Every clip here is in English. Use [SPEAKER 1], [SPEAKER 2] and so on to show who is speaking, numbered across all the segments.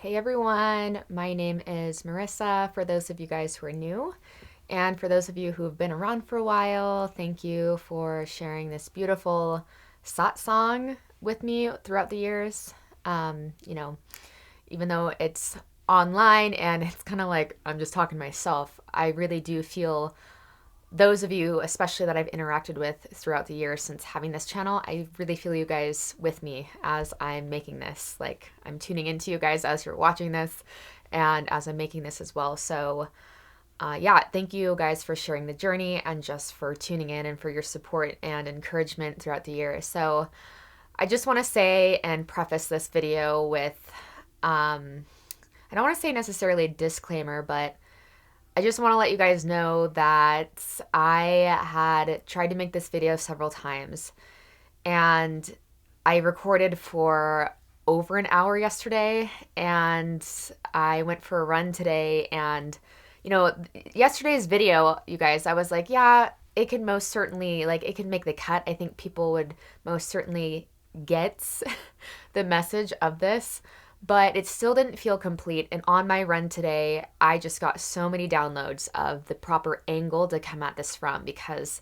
[SPEAKER 1] Hey everyone, my name is Marissa. For those of you guys who are new, and for those of you who have been around for a while, thank you for sharing this beautiful satsang with me throughout the years. Um, you know, Even though it's online and it's kind of like I'm just talking to myself, I really do feel those of you, especially that I've interacted with throughout the years since having this channel, I really feel you guys with me as I'm making this. Like, I'm tuning into you guys as you're watching this and as I'm making this as well. So, yeah, thank you guys for sharing the journey and just for tuning in and for your support and encouragement throughout the year. So, I just want to say and preface this video with I don't want to say necessarily a disclaimer, but I just want to let you guys know that I had tried to make this video several times and I recorded for over an hour yesterday and I went for a run today and yesterday's video, you guys, I was like, yeah, it can most certainly it can make the cut. I think people would most certainly get the message of this, but it still didn't feel complete. And on my run today, I just got so many downloads of the proper angle to come at this from because,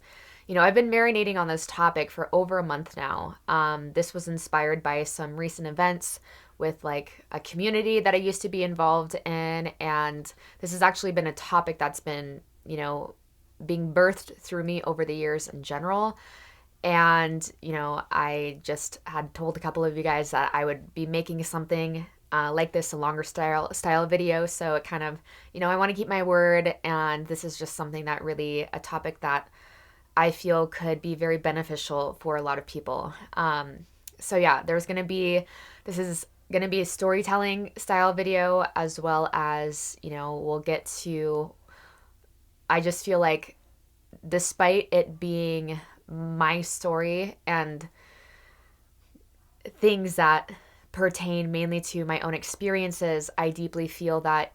[SPEAKER 1] I've been marinating on this topic for over a month now. This was inspired by some recent events with like a community that I used to be involved in. And this has actually been a topic that's been, being birthed through me over the years in general. And, I just had told a couple of you guys that I would be making something like this, a longer style video. So it kind of, I want to keep my word. And this is just something that really, a topic that I feel could be very beneficial for a lot of people. So yeah, this is going to be a storytelling style video as well as, we'll get to, I just feel like despite it being my story and things that pertain mainly to my own experiences, I deeply feel that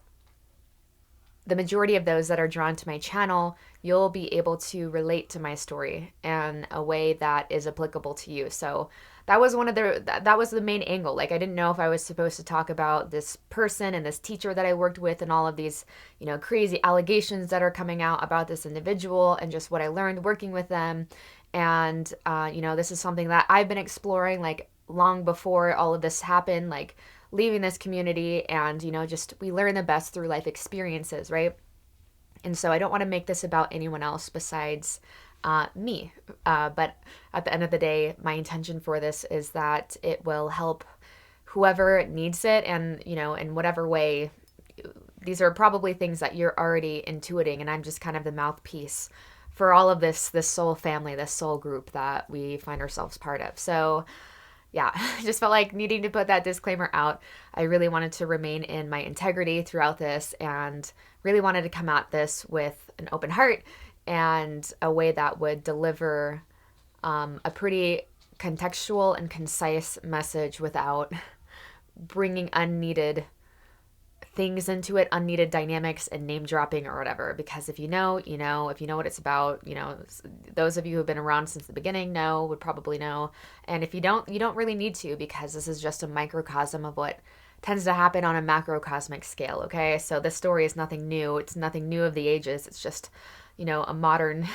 [SPEAKER 1] the majority of those that are drawn to my channel, you'll be able to relate to my story in a way that is applicable to you. So that was that was the main angle. Like, I didn't know if I was supposed to talk about this person and this teacher that I worked with and all of these, crazy allegations that are coming out about this individual and just what I learned working with them. And this is something that I've been exploring like long before all of this happened, like leaving this community, and just we learn the best through life experiences, right? And so I don't want to make this about anyone else besides me. But at the end of the day, my intention for this is that it will help whoever needs it, and in whatever way. These are probably things that you're already intuiting, and I'm just kind of the mouthpiece for all of this soul family, this soul group that we find ourselves part of. So yeah, I just felt like needing to put that disclaimer out. I really wanted to remain in my integrity throughout this and really wanted to come at this with an open heart and a way that would deliver a pretty contextual and concise message without bringing unneeded things into it, unneeded dynamics and name dropping or whatever. Because if you know, you know. If you know what it's about, those of you who have been around since the beginning would probably know. And if you don't, you don't really need to, because this is just a microcosm of what tends to happen on a macrocosmic scale, okay? So this story is nothing new. It's nothing new of the ages. It's just, a modern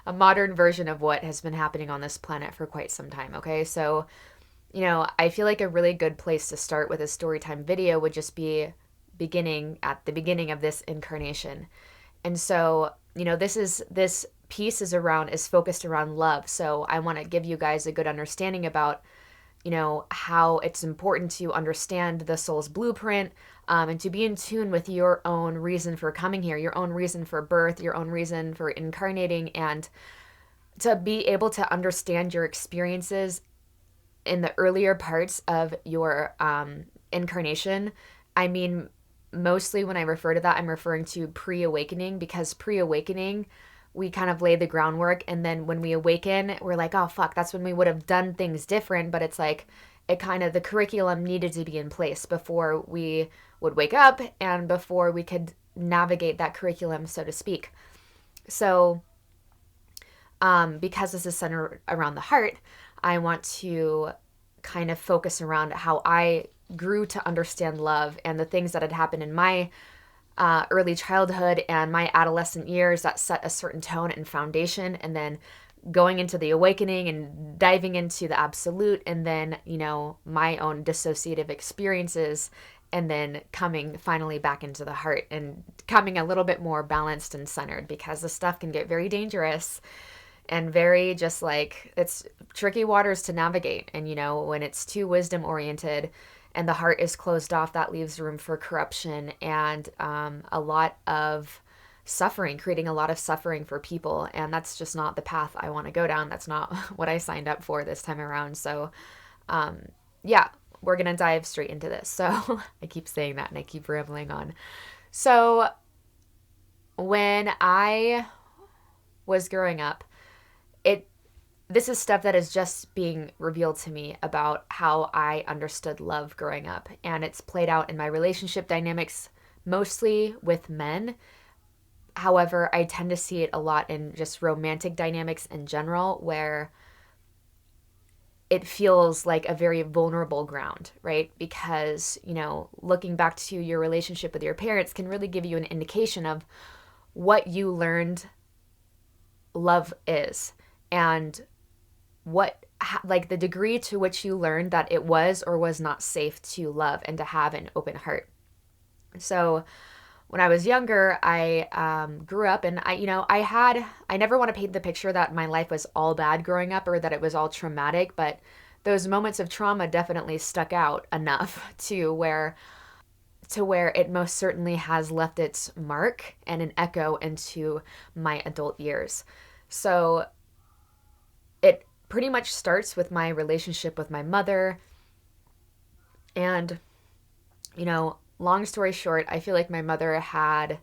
[SPEAKER 1] a modern version of what has been happening on this planet for quite some time, okay? So, I feel like a really good place to start with a storytime video would just be at the beginning of this incarnation. And so, this piece is focused around love. So I want to give you guys a good understanding about, how it's important to understand the soul's blueprint, and to be in tune with your own reason for coming here, your own reason for birth, your own reason for incarnating, and to be able to understand your experiences in the earlier parts of your incarnation. I mean, mostly when I refer to that, I'm referring to pre-awakening, because pre-awakening, we kind of lay the groundwork, and then when we awaken, we're like, oh fuck, that's when we would have done things different. But it's like, the curriculum needed to be in place before we would wake up and before we could navigate that curriculum, so to speak. So because this is centered around the heart, I want to kind of focus around how I grew to understand love and the things that had happened in my early childhood and my adolescent years that set a certain tone and foundation, and then going into the awakening and diving into the absolute, and then, my own dissociative experiences, and then coming finally back into the heart and coming a little bit more balanced and centered, because the stuff can get very dangerous and very just like, it's tricky waters to navigate. And, when it's too wisdom oriented and the heart is closed off, that leaves room for corruption and a lot of suffering, creating a lot of suffering for people. And that's just not the path I want to go down. That's not what I signed up for this time around. So, yeah, we're going to dive straight into this. So I keep saying that and I keep rambling on. So when I was growing up, this is stuff that is just being revealed to me about how I understood love growing up. And it's played out in my relationship dynamics, mostly with men. However, I tend to see it a lot in just romantic dynamics in general, where it feels like a very vulnerable ground, right? Because, looking back to your relationship with your parents can really give you an indication of what you learned love is, and like the degree to which you learned that it was or was not safe to love and to have an open heart. So when I was younger, I grew up, and I never want to paint the picture that my life was all bad growing up or that it was all traumatic, but those moments of trauma definitely stuck out enough to where it most certainly has left its mark and an echo into my adult years. So it pretty much starts with my relationship with my mother. And, long story short, I feel like my mother had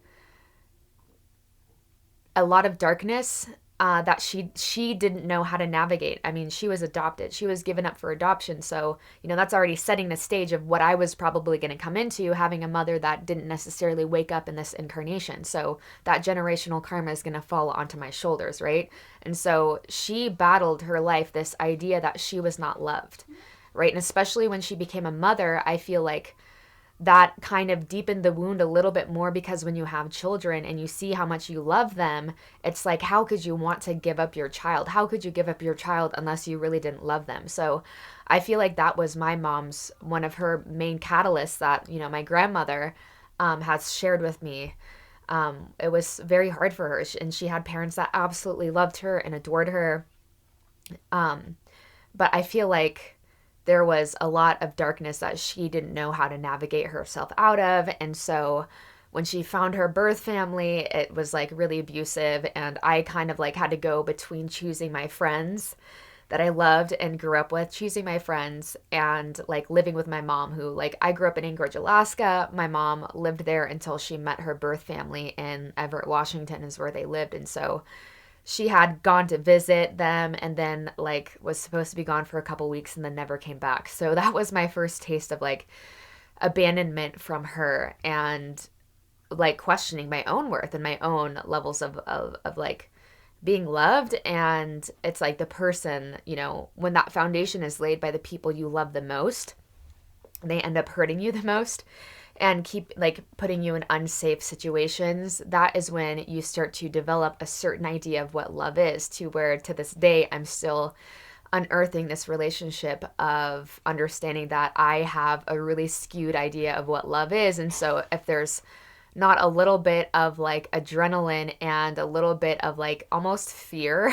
[SPEAKER 1] a lot of darkness that she didn't know how to navigate. I mean, she was adopted. She was given up for adoption. So, that's already setting the stage of what I was probably going to come into, having a mother that didn't necessarily wake up in this incarnation. So that generational karma is going to fall onto my shoulders, right? And so she battled her life, this idea that she was not loved, right? And especially when she became a mother, I feel like that kind of deepened the wound a little bit more, because when you have children and you see how much you love them, it's like, how could you want to give up your child? How could you give up your child unless you really didn't love them? So I feel like that was my mom's, one of her main catalysts that, my grandmother has shared with me. It was very hard for her, and she had parents that absolutely loved her and adored her. But I feel like there was a lot of darkness that she didn't know how to navigate herself out of. And so when she found her birth family, it was like really abusive. And I kind of like had to go between choosing my friends that I loved and grew up with, choosing my friends, and like living with my mom, who, like, I grew up in Anchorage, Alaska. My mom lived there until she met her birth family in Everett, Washington is where they lived. And so she had gone to visit them and then like was supposed to be gone for a couple weeks and then never came back. So that was my first taste of like abandonment from her, and like questioning my own worth and my own levels of like being loved. And it's like the person, when that foundation is laid by the people you love the most, they end up hurting you the most and keep like putting you in unsafe situations. That is when you start to develop a certain idea of what love is, to where to this day I'm still unearthing this relationship of understanding that I have a really skewed idea of what love is. And so if there's not a little bit of like adrenaline and a little bit of like almost fear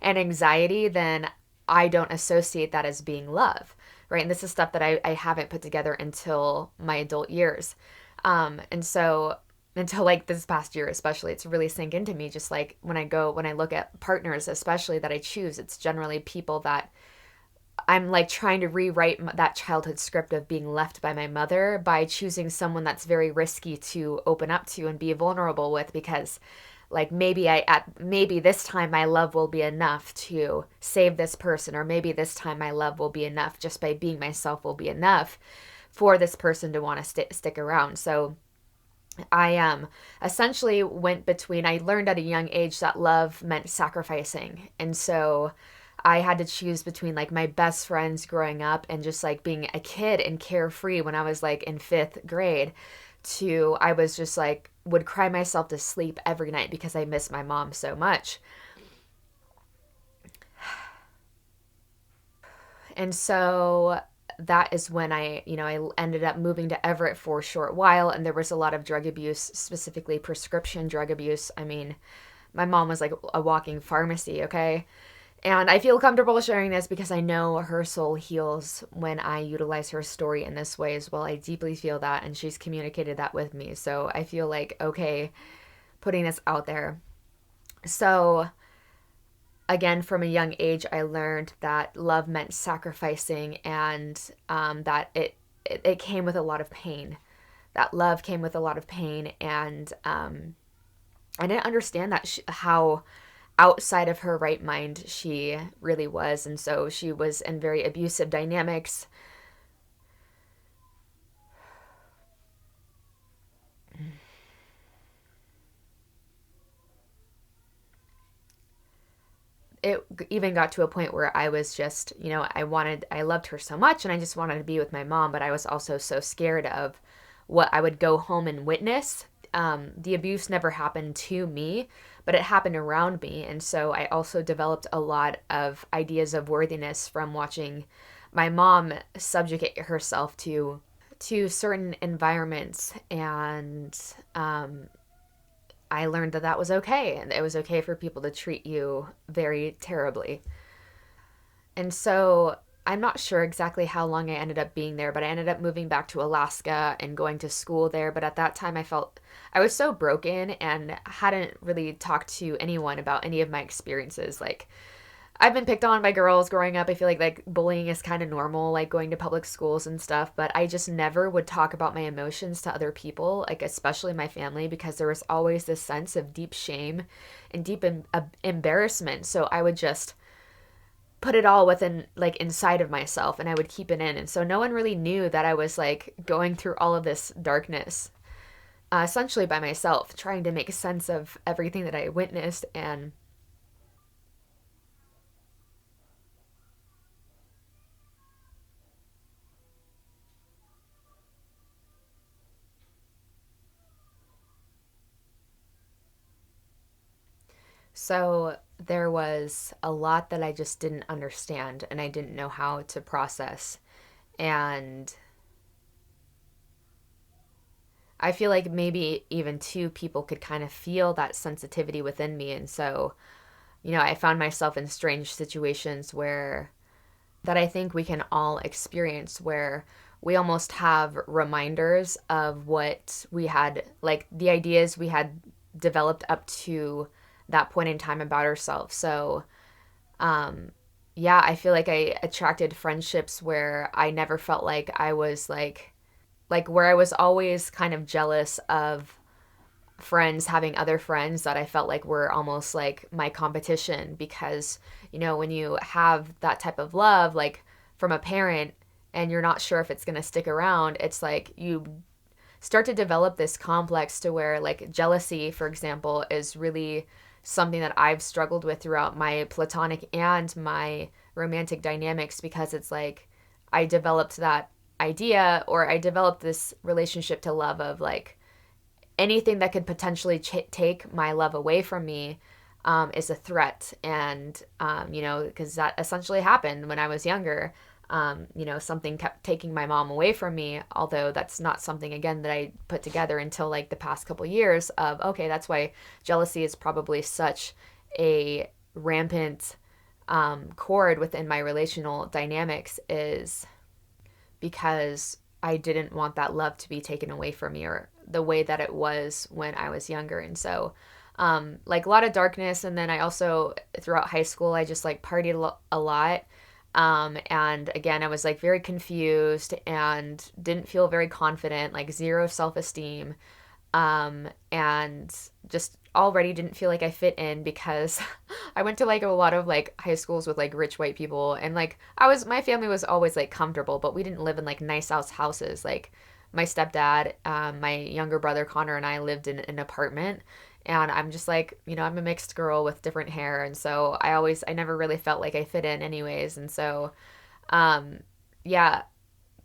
[SPEAKER 1] and anxiety, then I don't associate that as being love. Right. And this is stuff that I haven't put together until my adult years. And so until like this past year, especially, it's really sink into me. Just like when I look at partners, especially that I choose, it's generally people that I'm like trying to rewrite that childhood script of being left by my mother by choosing someone that's very risky to open up to and be vulnerable with, because like maybe this time my love will be enough to save this person, or maybe this time my love will be enough, just by being myself will be enough for this person to want to stick around. So I essentially went between, I learned at a young age that love meant sacrificing. And so I had to choose between like my best friends growing up and just like being a kid and carefree when I was like in fifth grade, to I was just like would cry myself to sleep every night because I miss my mom so much. And so that is when I ended up moving to Everett for a short while, and there was a lot of drug abuse, specifically prescription drug abuse. I mean, my mom was like a walking pharmacy, okay? And I feel comfortable sharing this because I know her soul heals when I utilize her story in this way as well. I deeply feel that, and she's communicated that with me. So I feel like, okay, putting this out there. So, again, from a young age, I learned that love meant sacrificing, and that it came with a lot of pain. That love came with a lot of pain, and I didn't understand how outside of her right mind she really was. And so she was in very abusive dynamics. It even got to a point where I was just, I loved her so much and I just wanted to be with my mom, but I was also so scared of what I would go home and witness. The abuse never happened to me, but it happened around me. And so I also developed a lot of ideas of worthiness from watching my mom subjugate herself to certain environments. And I learned that that was okay, and it was okay for people to treat you very terribly. And so I'm not sure exactly how long I ended up being there, but I ended up moving back to Alaska and going to school there. But at that time, I felt I was so broken and hadn't really talked to anyone about any of my experiences. Like, I've been picked on by girls growing up. I feel like bullying is kind of normal, like going to public schools and stuff, but I just never would talk about my emotions to other people, like especially my family, because there was always this sense of deep shame and deep embarrassment. So I would just put it all within like inside of myself and I would keep it in. And so no one really knew that I was like going through all of this darkness, essentially by myself, trying to make sense of everything that I witnessed. And so there was a lot that I just didn't understand and I didn't know how to process. And I feel like maybe even two people could kind of feel that sensitivity within me. And so, I found myself in strange situations where that I think we can all experience, where we almost have reminders of what we had, like the ideas we had developed up to that point in time about ourselves. So, yeah, I feel like I attracted friendships where I never felt like I was like where I was always kind of jealous of friends having other friends that I felt like were almost like my competition, because when you have that type of love like from a parent and you're not sure if it's going to stick around, it's like you start to develop this complex to where like jealousy, for example, is really something that I've struggled with throughout my platonic and my romantic dynamics, because it's like I developed that idea, or I developed this relationship to love of like anything that could potentially take my love away from me is a threat. And, because that essentially happened when I was younger. Something kept taking my mom away from me, although that's not something, again, that I put together until like the past couple years of, okay, that's why jealousy is probably such a rampant chord within my relational dynamics, is because I didn't want that love to be taken away from me, or the way that it was when I was younger. And so, like a lot of darkness. And then I also, throughout high school, I just like partied a lot. And again, I was like very confused and didn't feel very confident, like zero self esteem. And just already didn't feel like I fit in, because I went to like a lot of like high schools with like rich white people, and like my family was always like comfortable, but we didn't live in like nice houses. Like my stepdad, my younger brother Connor, and I lived in an apartment, And I'm just like, I'm a mixed girl with different hair. And so I never really felt like I fit in anyways. And so, um, yeah,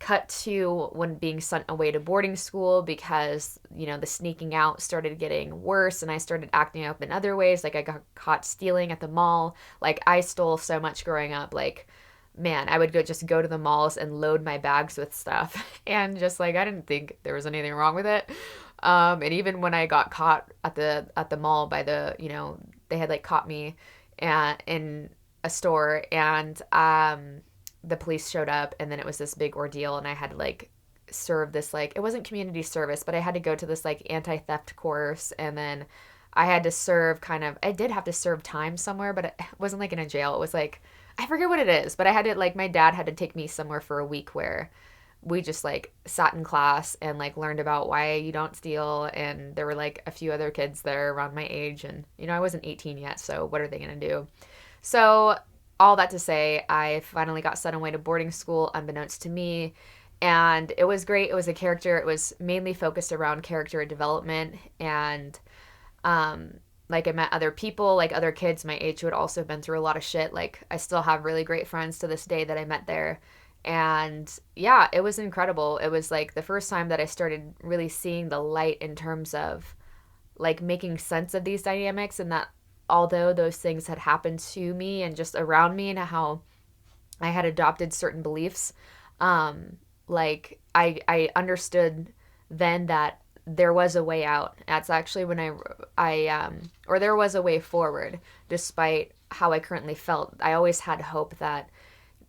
[SPEAKER 1] cut to when being sent away to boarding school because, the sneaking out started getting worse and I started acting up in other ways. Like I got caught stealing at the mall. Like I stole so much growing up. Like, man, I would go to the malls and load my bags with stuff. And just like, I didn't think there was anything wrong with it. And even when I got caught at the mall by they had like caught me in a store, and the police showed up, and then it was this big ordeal, and I had to like serve this, like, it wasn't community service, but I had to go to this like anti-theft course, and then I had to serve I did have to serve time somewhere, but it wasn't like in a jail. It was like, I forget what it is, but I had to, like, my dad had to take me somewhere for a week where we just like sat in class and like learned about why you don't steal, and there were like a few other kids there around my age, and I wasn't 18 yet, so what are they going to do? So all that to say, I finally got sent away to boarding school unbeknownst to me, and it was great. It was it was mainly focused around character development, and like I met other people, like other kids my age who had also been through a lot of shit. Like I still have really great friends to this day that I met there. And yeah, it was incredible. It was like the first time that I started really seeing the light in terms of like making sense of these dynamics, and that although those things had happened to me and just around me and how I had adopted certain beliefs, like I understood then that there was a way out. That's actually when or there was a way forward despite how I currently felt. I always had hope that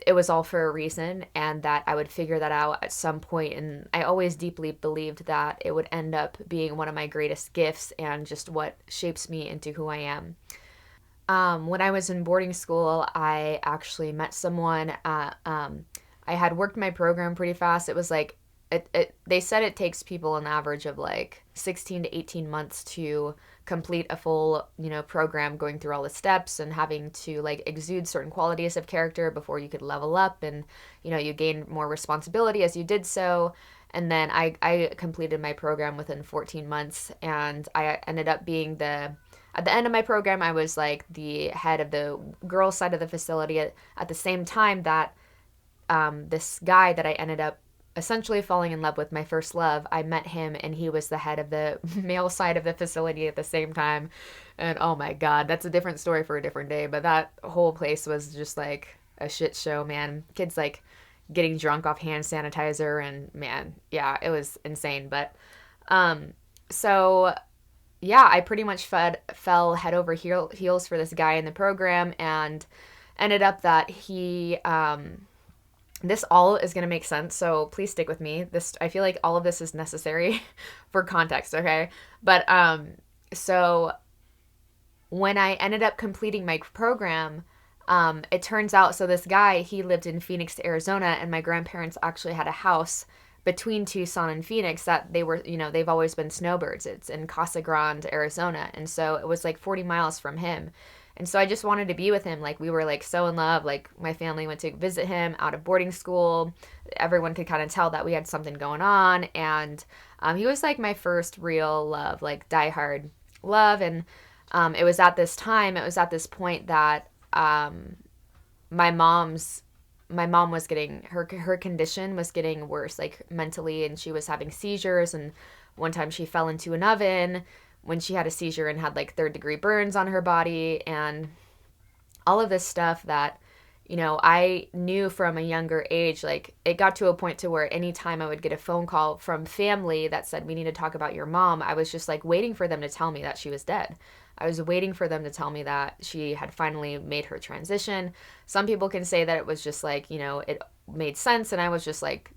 [SPEAKER 1] it was all for a reason and that I would figure that out at some point. And I always deeply believed that it would end up being one of my greatest gifts and just what shapes me into who I am. When I was in boarding school, I actually met someone. I had worked my program pretty fast. It was like, they said it takes people an average of like 16 to 18 months to complete a full, program, going through all the steps and having to like exude certain qualities of character before you could level up, and, you gain more responsibility as you did so. And then I completed my program within 14 months, and I ended up being at the end of my program, I was like the head of the girls' side of the facility at the same time that this guy that I ended up essentially falling in love with, my first love, I met him and he was the head of the male side of the facility at the same time. And oh my God, that's a different story for a different day. But that whole place was just like a shit show, man. Kids like getting drunk off hand sanitizer, and man, yeah, it was insane. But so yeah, I pretty much fell head over heels for this guy in the program, and ended up that he this all is going to make sense, so please stick with me. I feel like all of this is necessary for context, okay? But so when I ended up completing my program, it turns out, so this guy, he lived in Phoenix, Arizona, and my grandparents actually had a house between Tucson and Phoenix that they were, they've always been snowbirds. It's in Casa Grande, Arizona, and so it was like 40 miles from him. And so I just wanted to be with him. Like, we were like so in love. Like, my family went to visit him out of boarding school. Everyone could kind of tell that we had something going on. And he was like my first real love, like diehard love. And it was at this point that my mom was getting, her condition was getting worse, like mentally, and she was having seizures. And one time she fell into an oven when she had a seizure and had like third-degree burns on her body, and all of this stuff that, I knew from a younger age. Like, it got to a point to where anytime I would get a phone call from family that said, we need to talk about your mom, I was just like waiting for them to tell me that she was dead. I was waiting for them to tell me that she had finally made her transition. Some people can say that it was just like, it made sense, and I was just like,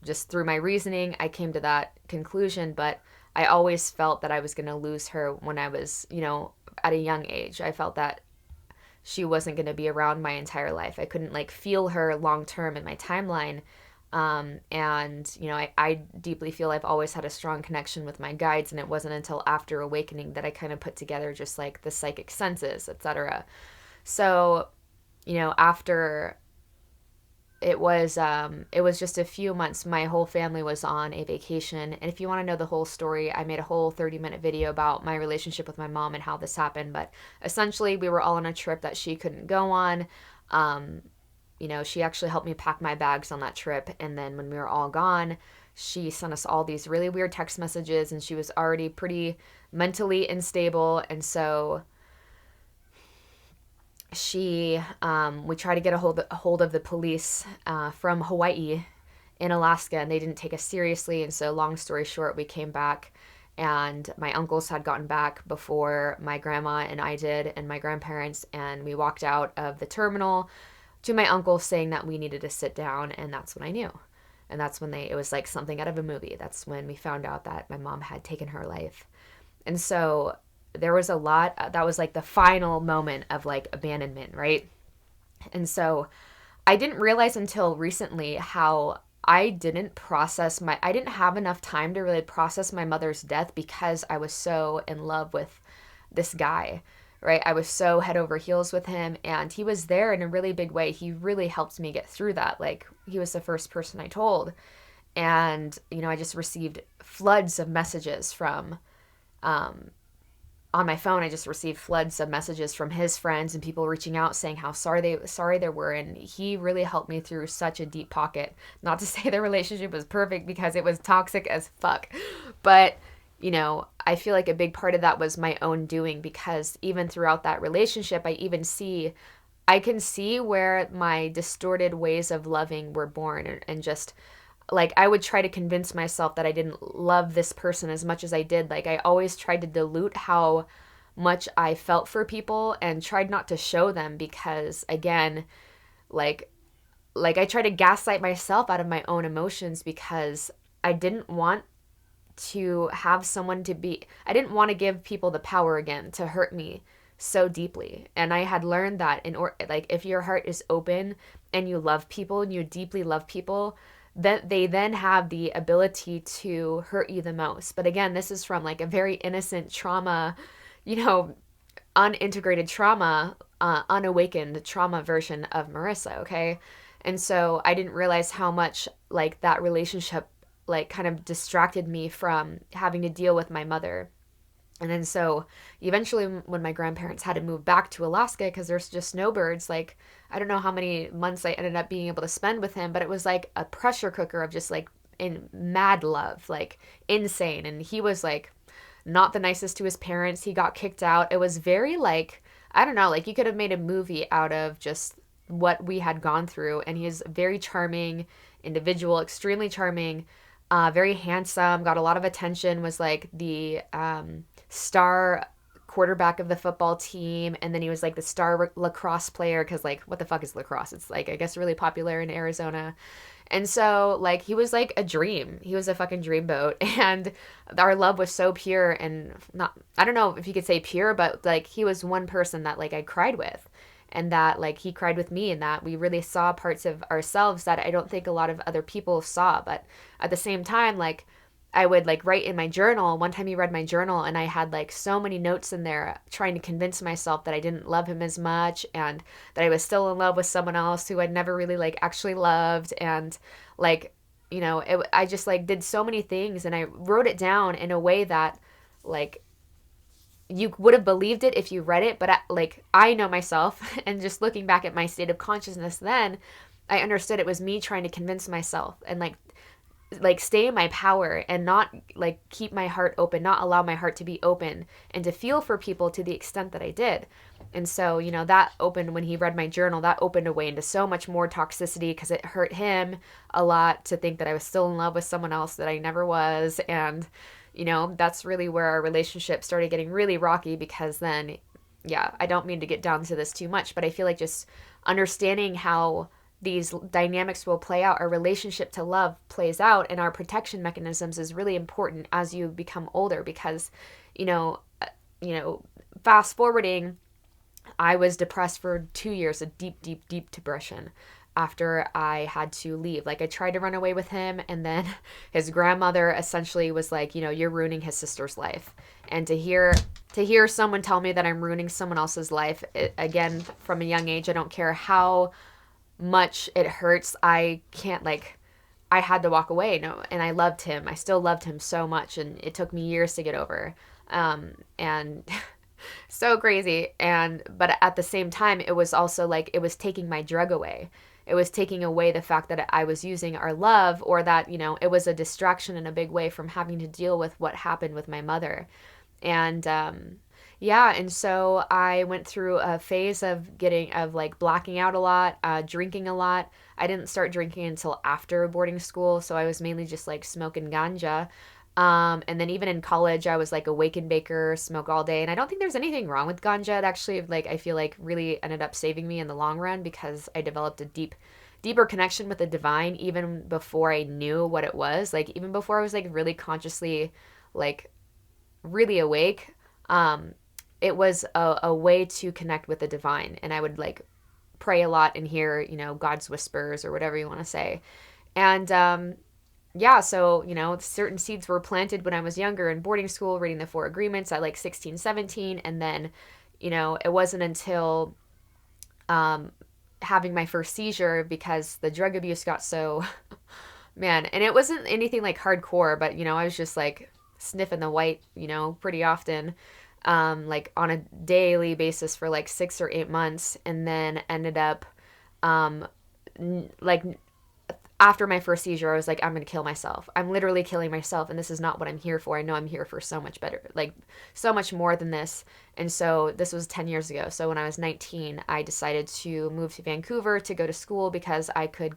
[SPEAKER 1] just through my reasoning, I came to that conclusion. But I always felt that I was going to lose her when I was, at a young age. I felt that she wasn't going to be around my entire life. I couldn't like feel her long term in my timeline. And, I deeply feel I've always had a strong connection with my guides, and it wasn't until after awakening that I kind of put together just like the psychic senses, etc. So, after it was just a few months. My whole family was on a vacation, and if you want to know the whole story, I made a whole 30-minute video about my relationship with my mom and how this happened. But essentially, we were all on a trip that she couldn't go on. um, she actually helped me pack my bags on that trip, and then when we were all gone, she sent us all these really weird text messages, and she was already pretty mentally unstable. And so we tried to get a hold of the police from Hawaii in Alaska, and they didn't take us seriously. And so, long story short, we came back, and my uncles had gotten back before my grandma and I did, and my grandparents, and we walked out of the terminal to my uncle saying that we needed to sit down, and that's when I knew. And that's when it was like something out of a movie. That's when we found out that my mom had taken her life. And so there was a lot, that was like the final moment of like abandonment, right? And so I didn't realize until recently how I didn't have enough time to really process my mother's death because I was so in love with this guy, right? I was so head over heels with him, and he was there in a really big way. He really helped me get through that. Like, he was the first person I told. And, I just received floods of messages from, on my phone. I just received floods of messages from his friends and people reaching out saying how sorry they were. And he really helped me through such a deep pocket. Not to say the relationship was perfect, because it was toxic as fuck. But, I feel like a big part of that was my own doing, because even throughout that relationship, I can see where my distorted ways of loving were born, and just like I would try to convince myself that I didn't love this person as much as I did. Like, I always tried to dilute how much I felt for people and tried not to show them, because again, like I tried to gaslight myself out of my own emotions, because I didn't want I didn't want to give people the power again to hurt me so deeply. And I had learned that if your heart is open and you love people and you deeply love people, that they then have the ability to hurt you the most. But again, this is from like a very innocent trauma, unintegrated trauma, unawakened trauma version of Marissa, okay? And so I didn't realize how much like that relationship like kind of distracted me from having to deal with my mother. And then so eventually, when my grandparents had to move back to Alaska because there's just snowbirds, like I don't know how many months I ended up being able to spend with him, but it was like a pressure cooker of just like in mad love, like insane. And he was like not the nicest to his parents. He got kicked out. It was very like, I don't know, like you could have made a movie out of just what we had gone through. And he's a very charming individual, extremely charming, very handsome, got a lot of attention, was like the star quarterback of the football team. And then he was like the star lacrosse player, because like, what the fuck is lacrosse? It's like, I guess, really popular in Arizona. And so like he was like a dream. He was a fucking dreamboat. And our love was so pure, and not, I don't know if you could say pure, but like he was one person that like I cried with, and that like he cried with me, and that we really saw parts of ourselves that I don't think a lot of other people saw. But at the same time, like I would like write in my journal. One time he read my journal, and I had like so many notes in there trying to convince myself that I didn't love him as much, and that I was still in love with someone else who I'd never really like actually loved. And like, I just like did so many things, and I wrote it down in a way that like you would have believed it if you read it. But I know myself, and just looking back at my state of consciousness then, I understood it was me trying to convince myself and like stay in my power, and not like keep my heart open, not allow my heart to be open and to feel for people to the extent that I did. And so, that opened, when he read my journal, that opened a way into so much more toxicity, because it hurt him a lot to think that I was still in love with someone else that I never was. And that's really where our relationship started getting really rocky, because then, yeah, I don't mean to get down to this too much, but I feel like just understanding how these dynamics will play out, our relationship to love plays out, and our protection mechanisms is really important as you become older. Because, fast forwarding, I was depressed for 2 years, a deep, deep, deep depression, after I had to leave. Like I tried to run away with him, and then his grandmother essentially was like, you're ruining his sister's life. And to hear someone tell me that I'm ruining someone else's life, again, from a young age, I don't care how much it hurts, I can't like, I had to walk away. No, and I loved him. I still loved him so much, and it took me years to get over. And so crazy. And but at the same time, it was also like it was taking my drug away. It was taking away the fact that I was using our love, or that, it was a distraction in a big way from having to deal with what happened with my mother. And yeah, and so I went through a phase of like blacking out a lot, drinking a lot. I didn't start drinking until after boarding school, so I was mainly just like smoking ganja. And then even in college, I was like a wake and baker, smoke all day. And I don't think there's anything wrong with ganja. It actually, like, I feel like really ended up saving me in the long run because I developed a deeper connection with the divine even before I knew what it was. Like, even before I was like really consciously, like, really awake. It was a way to connect with the divine. And I would like pray a lot and hear, God's whispers or whatever you want to say. And, yeah, so, certain seeds were planted when I was younger in boarding school, reading the Four Agreements at like 16, 17. And then, it wasn't until having my first seizure, because the drug abuse got so, man, and it wasn't anything like hardcore, but, I was just like sniffing the white, pretty often, like on a daily basis for like 6 or 8 months. And then ended up, like, after my first seizure, I was like, I'm going to kill myself. I'm literally killing myself. And this is not what I'm here for. I know I'm here for so much better, like so much more than this. And so this was 10 years ago. So when I was 19, I decided to move to Vancouver to go to school because I could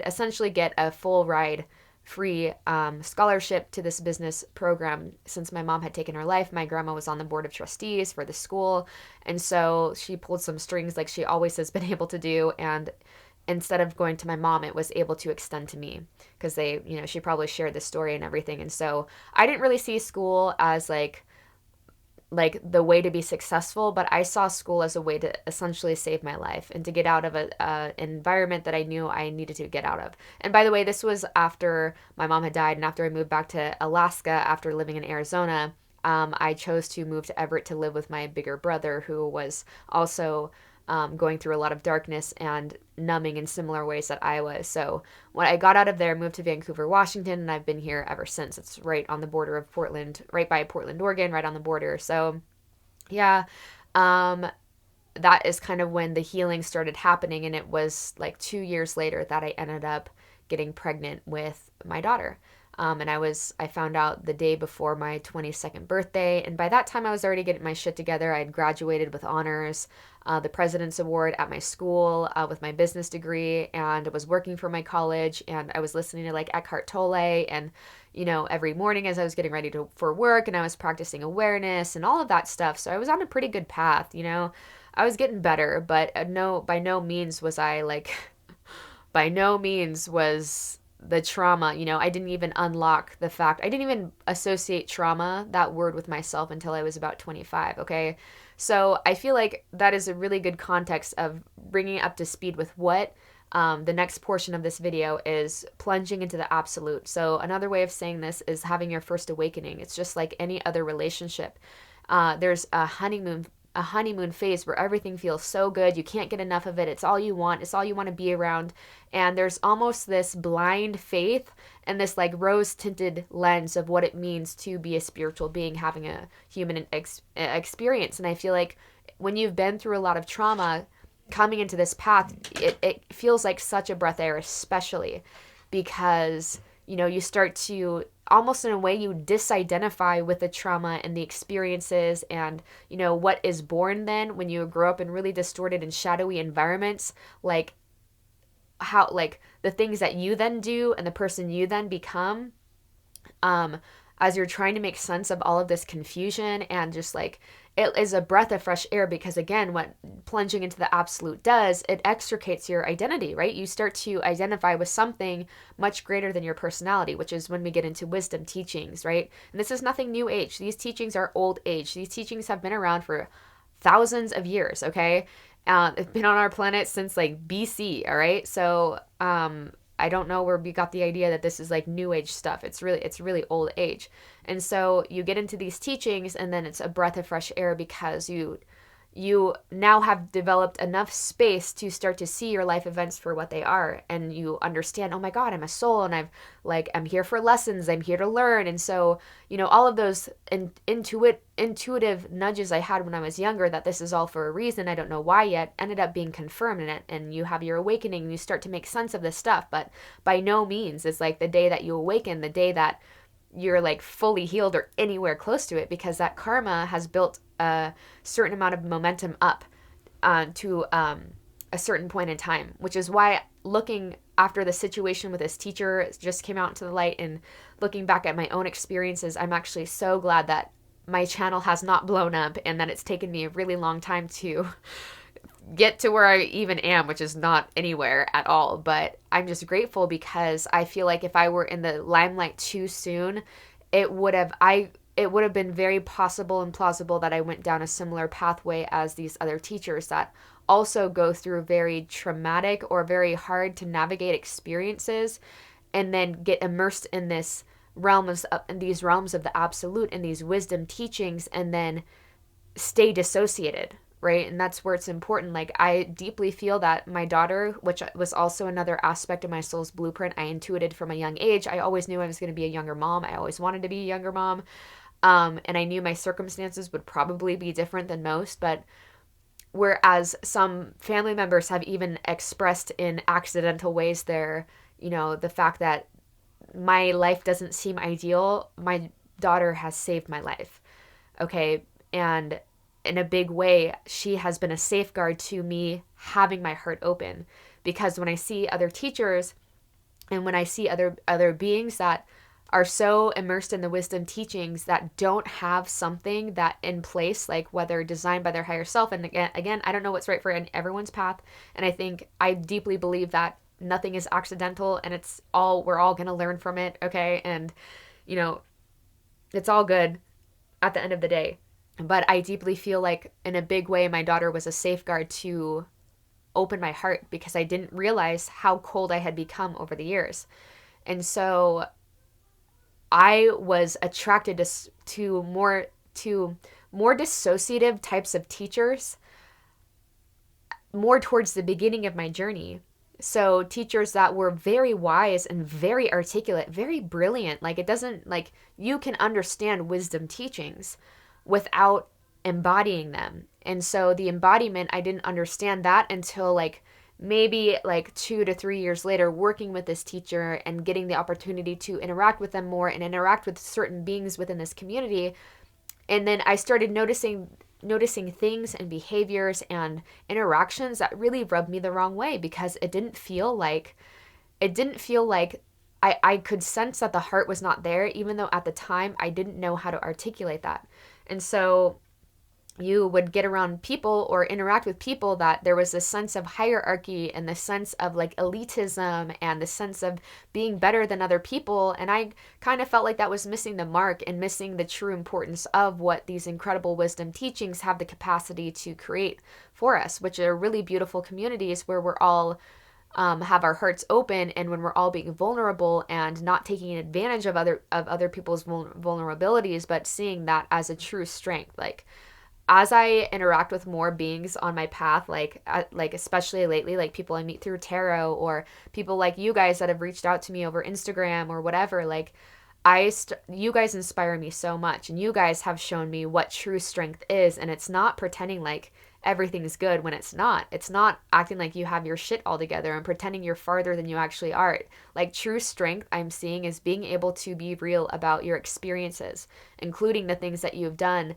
[SPEAKER 1] essentially get a full ride free scholarship to this business program. Since my mom had taken her life, my grandma was on the board of trustees for the school. And so she pulled some strings like she always has been able to do. And instead of going to my mom, it was able to extend to me because she probably shared this story and everything. And so I didn't really see school as like the way to be successful, but I saw school as a way to essentially save my life and to get out of an environment that I knew I needed to get out of. And by the way, this was after my mom had died and after I moved back to Alaska after living in Arizona. I chose to move to Everett to live with my bigger brother, who was also going through a lot of darkness and numbing in similar ways that I was. So when I got out of there, moved to Vancouver, Washington, and I've been here ever since. It's right on the border of Portland, right by Portland, Oregon, right on the border. So yeah, that is kind of when the healing started happening. And it was like 2 years later that I ended up getting pregnant with my daughter. And I found out the day before my 22nd birthday. And by that time, I was already getting my shit together. I had graduated with honors, the President's Award at my school with my business degree. And I was working for my college. And I was listening to like Eckhart Tolle. And, every morning as I was getting ready for work, and I was practicing awareness and all of that stuff. So I was on a pretty good path, I was getting better. But by no means was I like, by no means was the trauma, I didn't even unlock the fact, I didn't even associate trauma, that word, with myself until I was about 25, okay? So I feel like that is a really good context of bringing up to speed with what the next portion of this video is: plunging into the absolute. So another way of saying this is having your first awakening. It's just like any other relationship. There's a honeymoon phase where everything feels so good. You can't get enough of it. It's all you want. It's all you want to be around. And there's almost this blind faith and this like rose tinted lens of what it means to be a spiritual being having a human experience. And I feel like when you've been through a lot of trauma, coming into this path, it feels like such a breath of air, especially because, you start to, almost in a way, you disidentify with the trauma and the experiences and, what is born then when you grow up in really distorted and shadowy environments, like how, like the things that you then do and the person you then become, as you're trying to make sense of all of this confusion. And just like, it is a breath of fresh air because, again, what plunging into the absolute does, it extricates your identity, right? You start to identify with something much greater than your personality, which is when we get into wisdom teachings, right? And this is nothing new age. These teachings are old age. These teachings have been around for thousands of years, okay? It's been on our planet since like BC, all right? So I don't know where we got the idea that this is like new age stuff. It's really old age. And so you get into these teachings and then it's a breath of fresh air because you you now have developed enough space to start to see your life events for what they are, and you understand, oh my god, I'm a soul, and I'm here for lessons, I'm here to learn. And so, all of those intuitive nudges I had when I was younger, that this is all for a reason, I don't know why yet, ended up being confirmed in it. And you have your awakening and you start to make sense of this stuff. But by no means is like the day that you awaken the day that you're like fully healed or anywhere close to it, because that karma has built a certain amount of momentum up to a certain point in time, which is why looking after the situation with this teacher just came out into the light, and looking back at my own experiences, I'm actually so glad that my channel has not blown up and that it's taken me a really long time to get to where I even am, which is not anywhere at all. But I'm just grateful, because I feel like if I were in the limelight too soon, it would have been very possible and plausible that I went down a similar pathway as these other teachers that also go through very traumatic or very hard to navigate experiences, and then get immersed in these realms of the absolute and these wisdom teachings, and then stay dissociated, right? And that's where it's important. Like, I deeply feel that my daughter, which was also another aspect of my soul's blueprint, I intuited from a young age. I always knew I was going to be a younger mom. I always wanted to be a younger mom. And I knew my circumstances would probably be different than most, but whereas some family members have even expressed in accidental ways the fact that my life doesn't seem ideal, my daughter has saved my life. Okay. And in a big way, she has been a safeguard to me having my heart open, because when I see other teachers and when I see other beings that are so immersed in the wisdom teachings that don't have something that in place, like whether designed by their higher self, and again, I don't know what's right for everyone's path, and I deeply believe that nothing is accidental, and we're all going to learn from it, okay? And it's all good at the end of the day. But I deeply feel like in a big way my daughter was a safeguard to open my heart, because I didn't realize how cold I had become over the years. And so I was attracted to more dissociative types of teachers more towards the beginning of my journey. So teachers that were very wise and very articulate, very brilliant. Like, it doesn't, like, you can understand wisdom teachings without embodying them. And so the embodiment, I didn't understand that until maybe 2 to 3 years later, working with this teacher and getting the opportunity to interact with them more and interact with certain beings within this community. And then I started noticing things and behaviors and interactions that really rubbed me the wrong way, because it didn't feel like I could sense that the heart was not there, even though at the time I didn't know how to articulate that. And so you would get around people or interact with people that there was this sense of hierarchy and the sense of elitism and the sense of being better than other people. And I kind of felt like that was missing the mark and missing the true importance of what these incredible wisdom teachings have the capacity to create for us, which are really beautiful communities where we're all have our hearts open, and when we're all being vulnerable and not taking advantage of other people's vulnerabilities, but seeing that as a true strength. Like, as I interact with more beings on my path, like especially lately, like people I meet through tarot, or people like you guys that have reached out to me over Instagram or whatever, like you guys inspire me so much, and you guys have shown me what true strength is. And it's not pretending like everything's good when it's not. It's not acting like you have your shit all together and pretending you're farther than you actually are. Like, true strength I'm seeing is being able to be real about your experiences, including the things that you've done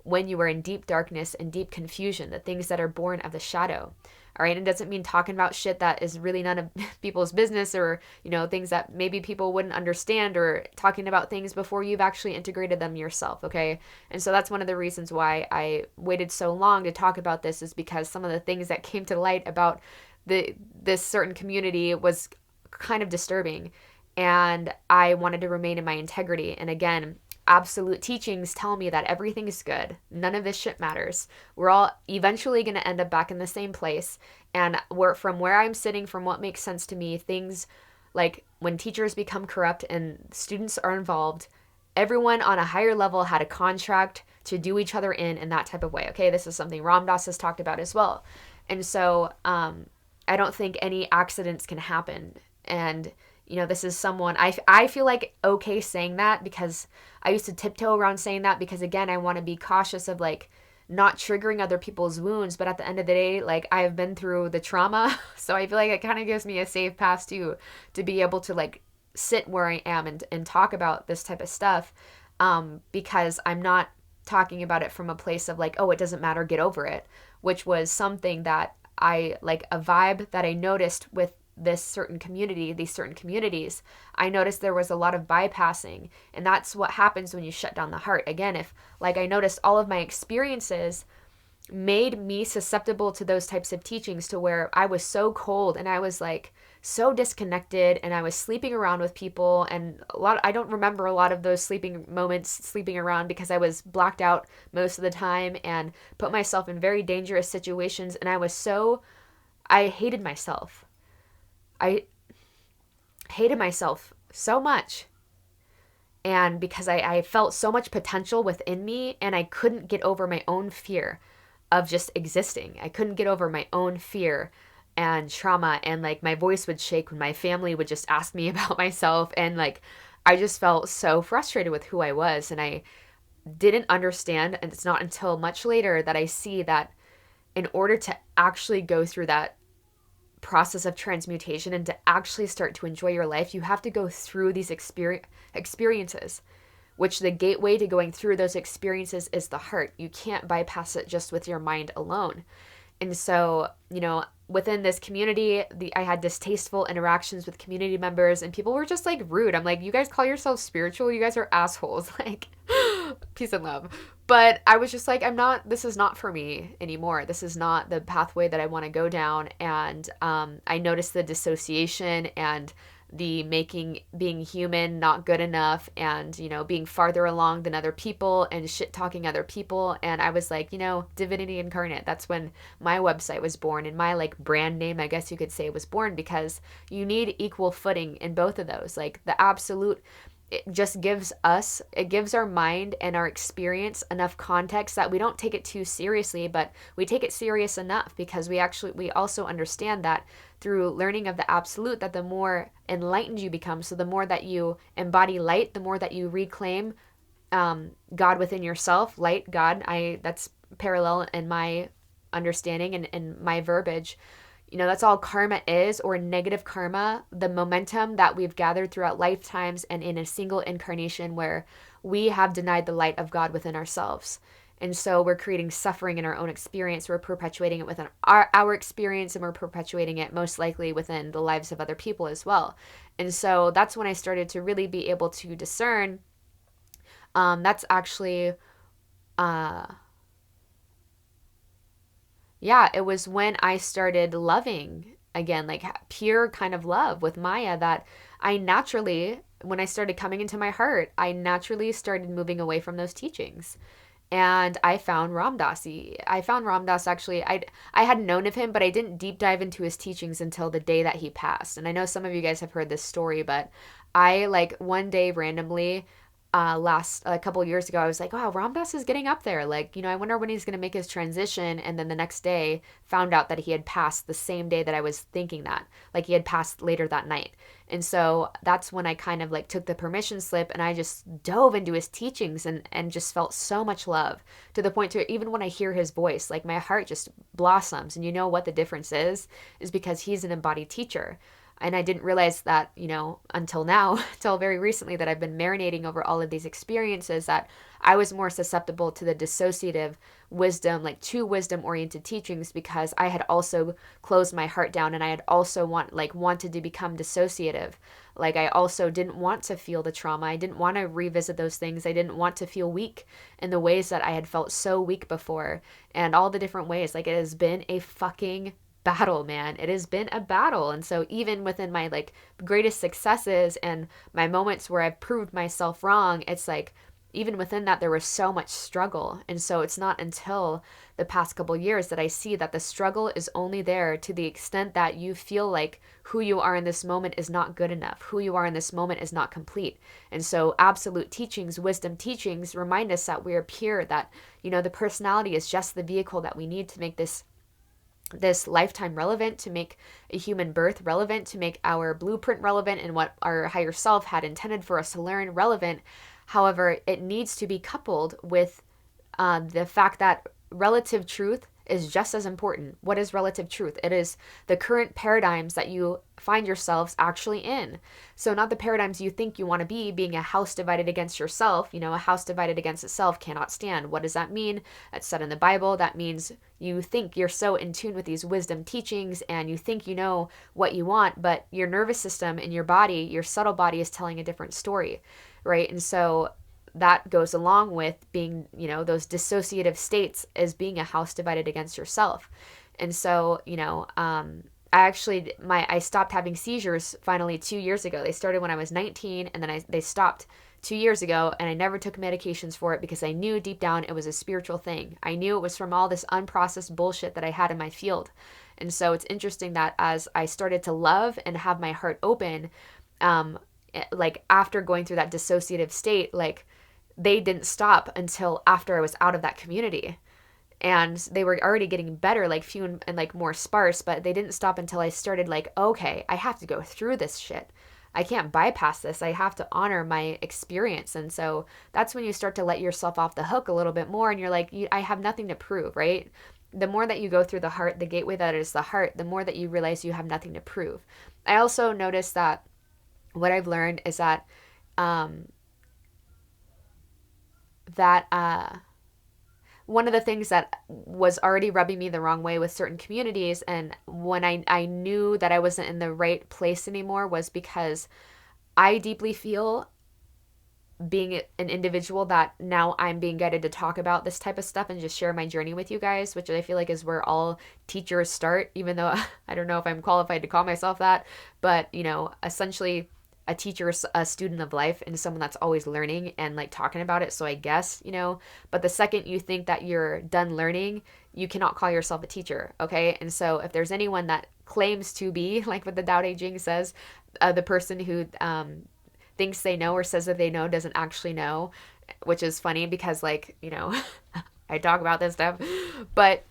[SPEAKER 1] when you were in deep darkness and deep confusion, the things that are born of the shadow. All right. It doesn't mean talking about shit that is really none of people's business, or, things that maybe people wouldn't understand, or talking about things before you've actually integrated them yourself. Okay. And so that's one of the reasons why I waited so long to talk about this, is because some of the things that came to light about this certain community was kind of disturbing, and I wanted to remain in my integrity. And again, absolute teachings tell me that everything is good. None of this shit matters. We're all eventually going to end up back in the same place. And from where I'm sitting, from what makes sense to me, things like when teachers become corrupt and students are involved, everyone on a higher level had a contract to do each other in that type of way. Okay, this is something Ram Dass has talked about as well. And so I don't think any accidents can happen. And, you know, this is someone, I feel like okay saying that, because I used to tiptoe around saying that because, again, I want to be cautious of like not triggering other people's wounds. But at the end of the day, like, I've been through the trauma. So I feel like it kind of gives me a safe pass to be able to like sit where I am and talk about this type of stuff, because I'm not talking about it from a place of like, oh, it doesn't matter, get over it, which was something that I like, a vibe that I noticed with this certain community, these certain communities. I noticed there was a lot of bypassing, and that's what happens when you shut down the heart. Again, if like I noticed all of my experiences made me susceptible to those types of teachings, to where I was so cold and I was like so disconnected, and I was sleeping around with people, and I don't remember a lot of those sleeping moments, sleeping around, because I was blacked out most of the time and put myself in very dangerous situations. And I hated myself. I hated myself so much. And because I felt so much potential within me, and I couldn't get over my own fear of just existing. I couldn't get over my own fear and trauma, and like my voice would shake when my family would just ask me about myself, and like I just felt so frustrated with who I was, and I didn't understand. And it's not until much later that I see that in order to actually go through that process of transmutation and to actually start to enjoy your life, you have to go through these experiences, which the gateway to going through those experiences is the heart. You can't bypass it just with your mind alone. And so, you know, within this community, I had distasteful interactions with community members, and people were just like rude. I'm like, you guys call yourselves spiritual? You guys are assholes. Like, peace and love. But I was just like, this is not for me anymore. This is not the pathway that I want to go down. And I noticed the dissociation and the being human not good enough, and, you know, being farther along than other people and shit talking other people. And I was like, you know, divinity incarnate. That's when my website was born, and my like brand name, I guess you could say, was born, because you need equal footing in both of those. Like the absolute, it just gives our mind and our experience enough context that we don't take it too seriously, but we take it serious enough because we also understand that through learning of the absolute, that the more enlightened you become, so the more that you embody light, the more that you reclaim God within yourself, light, God, that's parallel in my understanding and my verbiage. You know, that's all karma is, or negative karma, the momentum that we've gathered throughout lifetimes and in a single incarnation where we have denied the light of God within ourselves. And so we're creating suffering in our own experience. We're perpetuating it within our experience, and we're perpetuating it most likely within the lives of other people as well. And so that's when I started to really be able to discern. That's actually... yeah, it was when I started loving again, like pure kind of love with Maya, that I naturally, when I started coming into my heart, I naturally started moving away from those teachings. And I found Ram Dass. Actually, I had known of him, but I didn't deep dive into his teachings until the day that he passed. And I know some of you guys have heard this story, but I like one day randomly, a couple of years ago, I was like, wow, Ram Dass is getting up there. Like, you know, I wonder when he's going to make his transition. And then the next day found out that he had passed the same day that I was thinking that, like he had passed later that night. And so that's when I kind of like took the permission slip, and I just dove into his teachings and just felt so much love, to the point to even when I hear his voice, like my heart just blossoms. And you know what the difference is because he's an embodied teacher. And I didn't realize that, you know, until now, until very recently, that I've been marinating over all of these experiences, that I was more susceptible to the dissociative wisdom, like to wisdom-oriented teachings, because I had also closed my heart down, and I had also wanted to become dissociative. Like I also didn't want to feel the trauma. I didn't want to revisit those things. I didn't want to feel weak in the ways that I had felt so weak before, and all the different ways. Like it has been a fucking battle, man. It has been a battle. And so even within my like greatest successes and my moments where I've proved myself wrong, it's like even within that, there was so much struggle. And so it's not until the past couple years that I see that the struggle is only there to the extent that you feel like who you are in this moment is not good enough. Who you are in this moment is not complete. And so absolute teachings, wisdom teachings remind us that we are pure, that, the personality is just the vehicle that we need to make this lifetime relevant, to make a human birth relevant, to make our blueprint relevant and what our higher self had intended for us to learn relevant. However, it needs to be coupled with the fact that relative truth is just as important. What is relative truth? It is the current paradigms that you find yourselves actually in. So not the paradigms you think you want to be, being a house divided against yourself. A house divided against itself cannot stand. What does that mean? That's said in the Bible. That means you think you're so in tune with these wisdom teachings and you think you know what you want, but your nervous system and your body, your subtle body, is telling a different story, right? And so that goes along with being, those dissociative states as being a house divided against yourself. And so, I stopped having seizures finally 2 years ago. They started when I was 19, and then they stopped 2 years ago, and I never took medications for it because I knew deep down it was a spiritual thing. I knew it was from all this unprocessed bullshit that I had in my field. And so it's interesting that as I started to love and have my heart open, after going through that dissociative state, they didn't stop until after I was out of that community. And they were already getting better, few and more sparse, but they didn't stop until I started okay, I have to go through this shit. I can't bypass this. I have to honor my experience. And so that's when you start to let yourself off the hook a little bit more. And you're like, I have nothing to prove, right? The more that you go through the heart, the gateway that is the heart, the more that you realize you have nothing to prove. I also noticed that what I've learned is that one of the things that was already rubbing me the wrong way with certain communities, and when I knew that I wasn't in the right place anymore, was because I deeply feel, being an individual, that now I'm being guided to talk about this type of stuff and just share my journey with you guys, which I feel like is where all teachers start, even though I don't know if I'm qualified to call myself that, but essentially a teacher, a student of life, and someone that's always learning and talking about it. So I guess, but the second you think that you're done learning, you cannot call yourself a teacher. Okay. And so if there's anyone that claims to be, like what the Tao Te Ching says, the person who thinks they know or says that they know doesn't actually know, which is funny because I talk about this stuff, but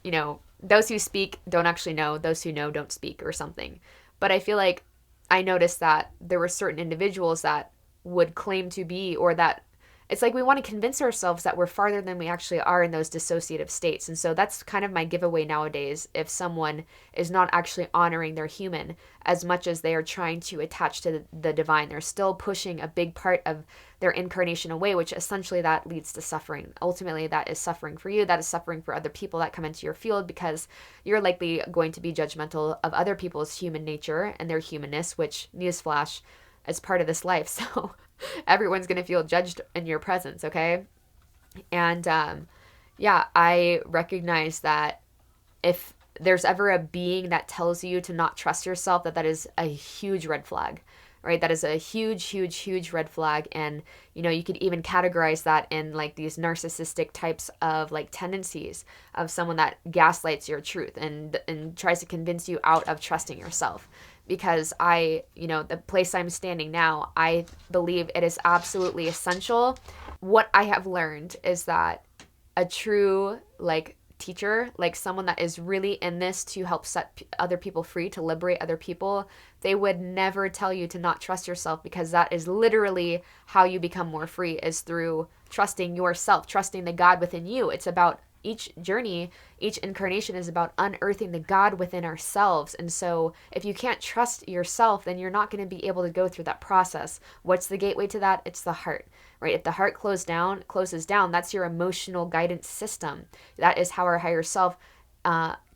[SPEAKER 1] those who speak don't actually know, those who know don't speak, or something. But I feel like I noticed that there were certain individuals that would claim to be, or that it's we want to convince ourselves that we're farther than we actually are in those dissociative states. And so that's kind of my giveaway nowadays. If someone is not actually honoring their human as much as they are trying to attach to the divine, they're still pushing a big part of their incarnation away, which essentially that leads to suffering. Ultimately, that is suffering for you. That is suffering for other people that come into your field, because you're likely going to be judgmental of other people's human nature and their humanness, which, newsflash, is part of this life. So everyone's going to feel judged in your presence, okay? And I recognize that if there's ever a being that tells you to not trust yourself, that is a huge red flag, right? That is a huge, huge, huge red flag. And, you could even categorize that in these narcissistic types of tendencies of someone that gaslights your truth and tries to convince you out of trusting yourself. Because the place I'm standing now, I believe it is absolutely essential. What I have learned is that a true teacher, someone that is really in this to help set other people free, to liberate other people, they would never tell you to not trust yourself, because that is literally how you become more free, is through trusting yourself, trusting the God within you. It's about each journey, each incarnation is about unearthing the God within ourselves. And so if you can't trust yourself, then you're not going to be able to go through that process. What's the gateway to that? It's the heart, right? If the heart closes down, that's your emotional guidance system. That is how our higher self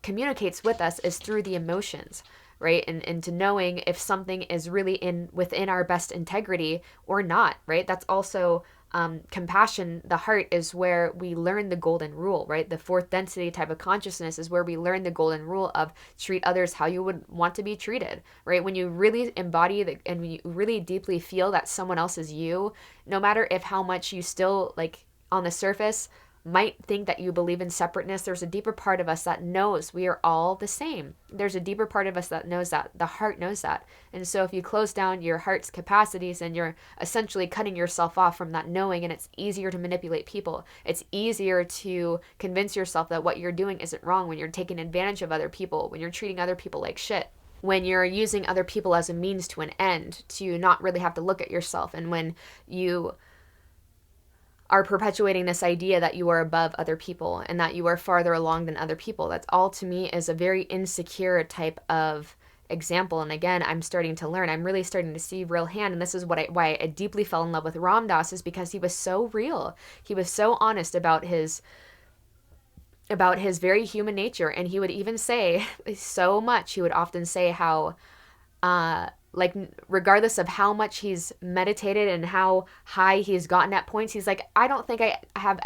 [SPEAKER 1] communicates with us, is through the emotions, right? And to knowing if something is really within our best integrity or not, right? That's also Compassion, the heart, is where we learn the golden rule, right? The fourth density type of consciousness is where we learn the golden rule of treat others how you would want to be treated, right? When you really embody and when you really deeply feel that someone else is you, no matter if how much you still, like, on the surface might think that you believe in separateness, there's a deeper part of us that knows we are all the same. There's a deeper part of us that knows that. The heart knows that. And so if you close down your heart's capacities, and you're essentially cutting yourself off from that knowing, and it's easier to manipulate people. It's easier to convince yourself that what you're doing isn't wrong when you're taking advantage of other people, when you're treating other people like shit, when you're using other people as a means to an end, to not really have to look at yourself, and when you are perpetuating this idea that you are above other people and that you are farther along than other people. That's all, to me, is a very insecure type of example. And again, I'm starting to learn. I'm really starting to see real hand. And this is why I deeply fell in love with Ram Dass, is because he was so real. He was so honest about his very human nature. And he would even say so much. He would often say how, like, regardless of how much he's meditated and how high he's gotten at points, he's like, I don't think I have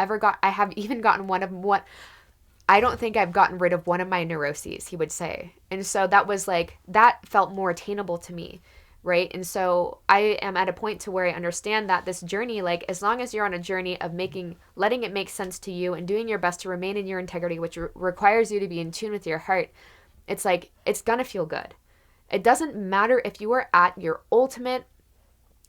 [SPEAKER 1] gotten rid of one of my neuroses, he would say. And so that was like, that felt more attainable to me, right? And so I am at a point to where I understand that this journey, like, as long as you're on a journey of letting it make sense to you and doing your best to remain in your integrity, which requires you to be in tune with your heart, it's like, it's gonna feel good. It doesn't matter if you are at your ultimate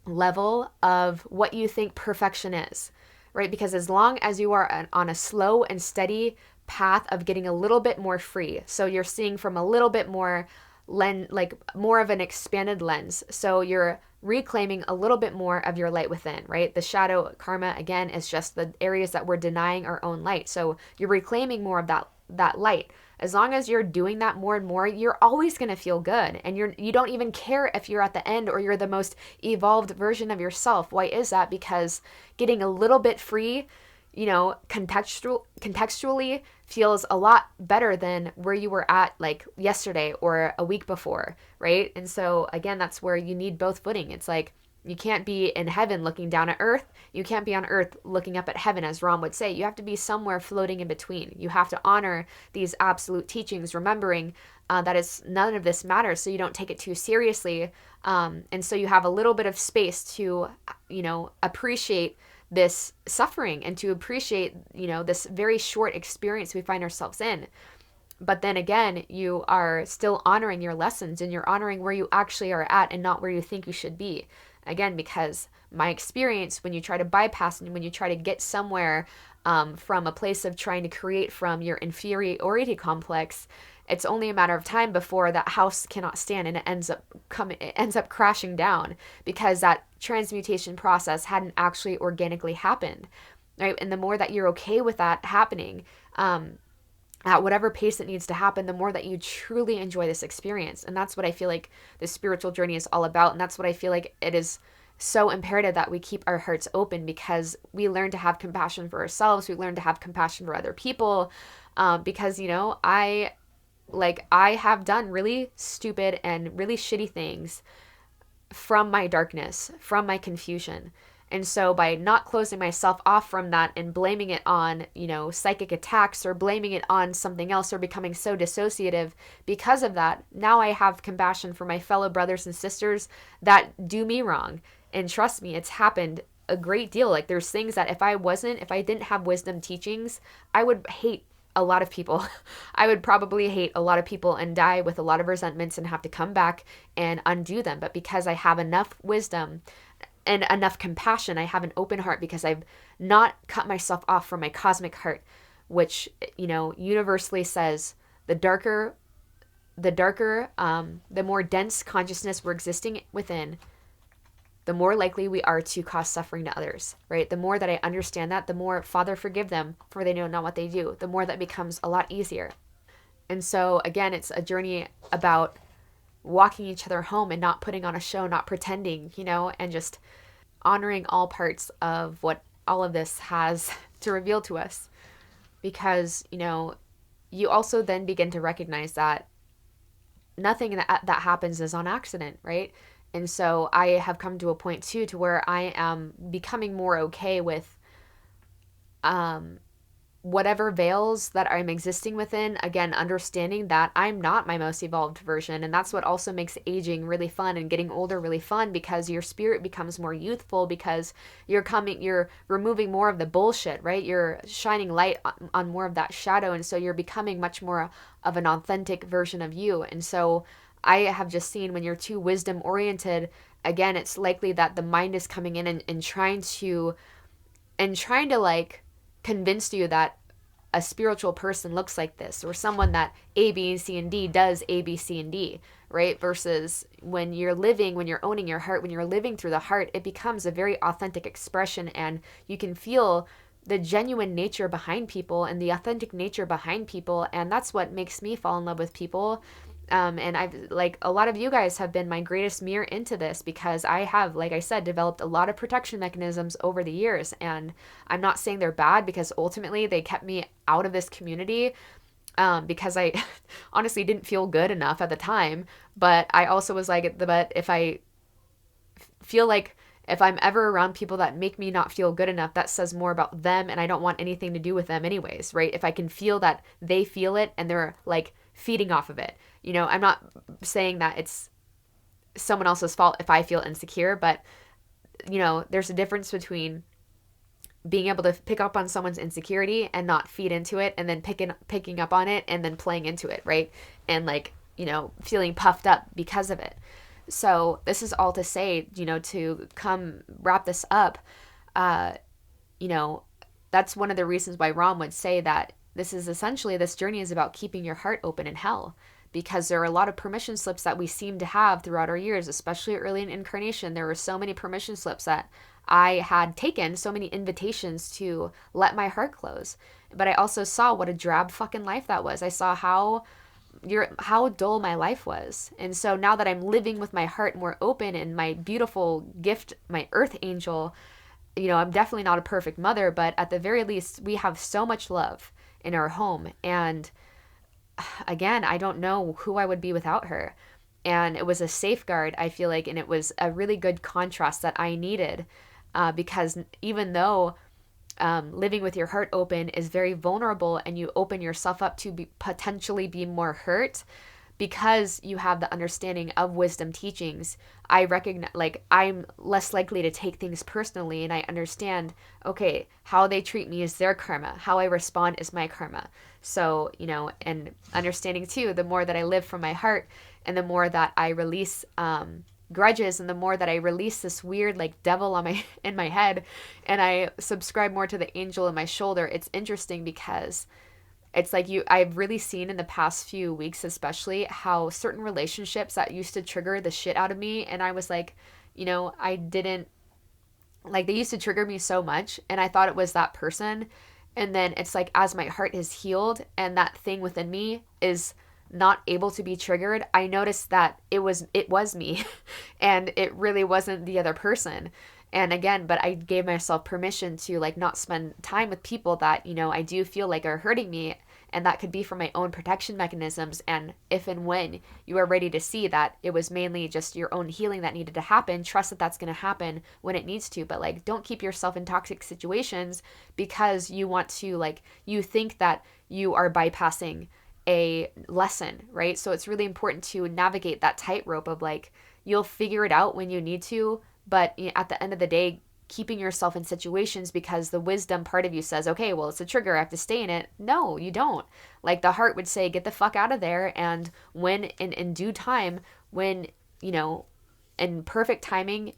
[SPEAKER 1] level of what you think perfection is, right? Because as long as you are on a slow and steady path of getting a little bit more free, so you're seeing from a little bit more like more of an expanded lens, so you're reclaiming a little bit more of your light within, right? The shadow karma, again, is just the areas that we're denying our own light. So you're reclaiming more of that light. As long as you're doing that more and more, you're always going to feel good. And you don't even care if you're at the end or you're the most evolved version of yourself. Why is that? Because getting a little bit free, contextually feels a lot better than where you were at, like, yesterday or a week before, right? And so again, that's where you need both footing. It's like, you can't be in heaven looking down at earth. You can't be on earth looking up at heaven, as Ram would say. You have to be somewhere floating in between. You have to honor these absolute teachings, remembering that none of this matters, so you don't take it too seriously. And so you have a little bit of space to, appreciate this suffering and to appreciate, this very short experience we find ourselves in. But then again, you are still honoring your lessons, and you're honoring where you actually are at and not where you think you should be. Again, because my experience, when you try to bypass and when you try to get somewhere from a place of trying to create from your inferiority complex, it's only a matter of time before that house cannot stand, and it ends up crashing down, because that transmutation process hadn't actually organically happened, right? And the more that you're okay with that happening, at whatever pace it needs to happen, the more that you truly enjoy this experience. And that's what I feel like the spiritual journey is all about. And that's what I feel like it is so imperative that we keep our hearts open, because we learn to have compassion for ourselves. We learn to have compassion for other people. Because, I have done really stupid and really shitty things from my darkness, from my confusion. And so by not closing myself off from that and blaming it on, psychic attacks, or blaming it on something else, or becoming so dissociative because of that, now I have compassion for my fellow brothers and sisters that do me wrong. And trust me, it's happened a great deal. Like, there's things that if I didn't have wisdom teachings, I would hate a lot of people. I would probably hate a lot of people and die with a lot of resentments and have to come back and undo them. But because I have enough wisdom and enough compassion, I have an open heart, because I've not cut myself off from my cosmic heart, which, universally says the more dense consciousness we're existing within, the more likely we are to cause suffering to others, right? The more that I understand that, the more, Father, forgive them, for they know not what they do, the more that becomes a lot easier. And so again, it's a journey about walking each other home and not putting on a show, not pretending, and just honoring all parts of what all of this has to reveal to us. Because, you also then begin to recognize that nothing that happens is on accident, right? And so I have come to a point too to where I am becoming more okay with um, whatever veils that I'm existing within, again, understanding that I'm not my most evolved version. And that's what also makes aging really fun and getting older really fun, because your spirit becomes more youthful, because you're removing more of the bullshit, right? You're shining light on more of that shadow. And so you're becoming much more of an authentic version of you. And so I have just seen when you're too wisdom oriented, again, it's likely that the mind is coming in and trying to like convince you that a spiritual person looks like this, or someone that A, B, C, and D does A, B, C, and D, right? Versus when you're owning your heart, when you're living through the heart, it becomes a very authentic expression, and you can feel the genuine nature behind people and the authentic nature behind people. And that's what makes me fall in love with people. And I've, like, a lot of you guys have been my greatest mirror into this, because I have, like I said, developed a lot of protection mechanisms over the years. And I'm not saying they're bad, because ultimately they kept me out of this community, because I honestly didn't feel good enough at the time. But I also was like, but if I feel like if I'm ever around people that make me not feel good enough, that says more about them, and I don't want anything to do with them anyways, right? If I can feel that they feel it and they're like feeding off of it. I'm not saying that it's someone else's fault if I feel insecure, but there's a difference between being able to pick up on someone's insecurity and not feed into it, and then picking up on it and then playing into it, right? And like, feeling puffed up because of it. So this is all to say, to come wrap this up, uh, that's one of the reasons why Ram would say that this journey is about keeping your heart open in hell, because there are a lot of permission slips that we seem to have throughout our years, especially early in incarnation. There were so many permission slips that I had taken, so many invitations to let my heart close. But I also saw what a drab fucking life that was. I saw how dull my life was. And so now that I'm living with my heart more open, and my beautiful gift, my earth angel, I'm definitely not a perfect mother, but at the very least, we have so much love in our home. And again, I don't know who I would be without her. And it was a safeguard, I feel like, and it was a really good contrast that I needed, because even though living with your heart open is very vulnerable, and you open yourself up to potentially be more hurt, because you have the understanding of wisdom teachings, I recognize, like, I'm less likely to take things personally, and I understand, okay, how they treat me is their karma, how I respond is my karma. So, and understanding too, the more that I live from my heart, and the more that I release grudges, and the more that I release this weird like devil in my head, and I subscribe more to the angel in my shoulder, it's interesting, because it's like I've really seen in the past few weeks, especially, how certain relationships that used to trigger the shit out of me, and I was like, I didn't, like, they used to trigger me so much, and I thought it was that person. And then it's like, as my heart is healed and that thing within me is not able to be triggered, I noticed that it was me and it really wasn't the other person. And again, but I gave myself permission to like not spend time with people that, I do feel like are hurting me, and that could be for my own protection mechanisms. And if and when you are ready to see that it was mainly just your own healing that needed to happen, trust that that's going to happen when it needs to. But like, don't keep yourself in toxic situations because you want to, like, you think that you are bypassing a lesson, right? So it's really important to navigate that tightrope of like, you'll figure it out when you need to, but at the end of the day, keeping yourself in situations because the wisdom part of you says, okay, well, it's a trigger, I have to stay in it. No, you don't. Like, the heart would say, get the fuck out of there. And when in due time, when, in perfect timing,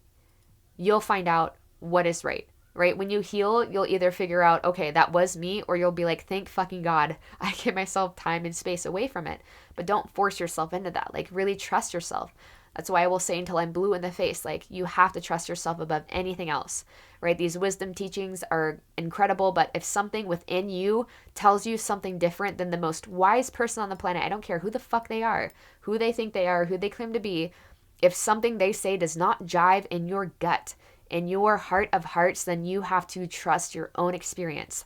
[SPEAKER 1] you'll find out what is right. Right? When you heal, you'll either figure out, okay, that was me, or you'll be like, thank fucking God, I give myself time and space away from it. But don't force yourself into that. Like, really trust yourself. That's why I will say until I'm blue in the face, like, you have to trust yourself above anything else, right? These wisdom teachings are incredible, but if something within you tells you something different than the most wise person on the planet, I don't care who the fuck they are, who they think they are, who they claim to be, if something they say does not jive in your gut, in your heart of hearts, then you have to trust your own experience,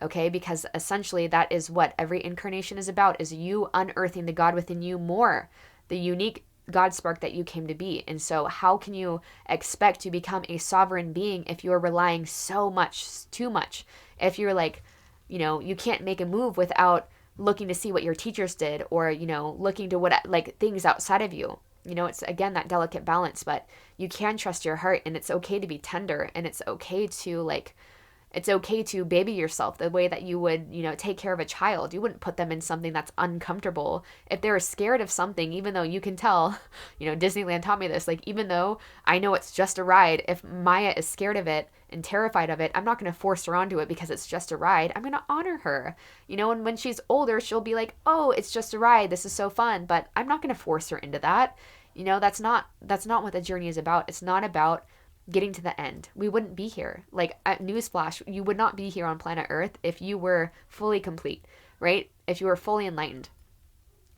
[SPEAKER 1] okay? Because essentially that is what every incarnation is about, is you unearthing the God within you more, the unique God spark that you came to be. And so how can you expect to become a sovereign being if you're relying so much, too much? If you're like, you can't make a move without looking to see what your teachers did, or, looking to what, like, things outside of you. It's again that delicate balance, but you can trust your heart, and it's okay to be tender, and it's okay to baby yourself the way that you would, take care of a child. You wouldn't put them in something that's uncomfortable. If they're scared of something, even though you can tell, Disneyland taught me this, like, even though I know it's just a ride, if Maya is scared of it and terrified of it, I'm not going to force her onto it because it's just a ride. I'm going to honor her, and when she's older, she'll be like, oh, it's just a ride. This is so fun. But I'm not going to force her into that. That's not what the journey is about. It's not about getting to the end. We wouldn't be here. Like, newsflash, you would not be here on planet Earth if you were fully complete, right? If you were fully enlightened.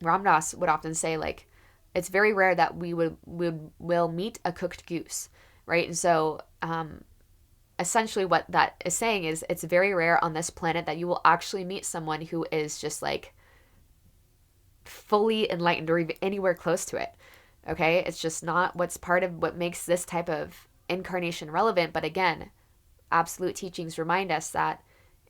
[SPEAKER 1] Ram Dass would often say, like, it's very rare that we will meet a cooked goose, right? And so, essentially what that is saying is it's very rare on this planet that you will actually meet someone who is just like fully enlightened or even anywhere close to it. Okay? It's just not what's part of what makes this type of incarnation relevant. But again, absolute teachings remind us that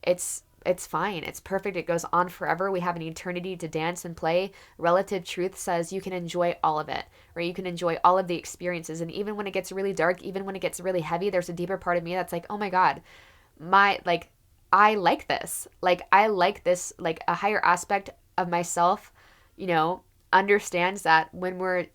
[SPEAKER 1] it's fine. It's perfect. It goes on forever. We have an eternity to dance and play. Relative truth says you can enjoy all of it, right? You can enjoy all of the experiences. And even when it gets really dark, even when it gets really heavy, there's a deeper part of me that's like, oh my God, I like this. Like, I like this, like a higher aspect of myself, understands that when we're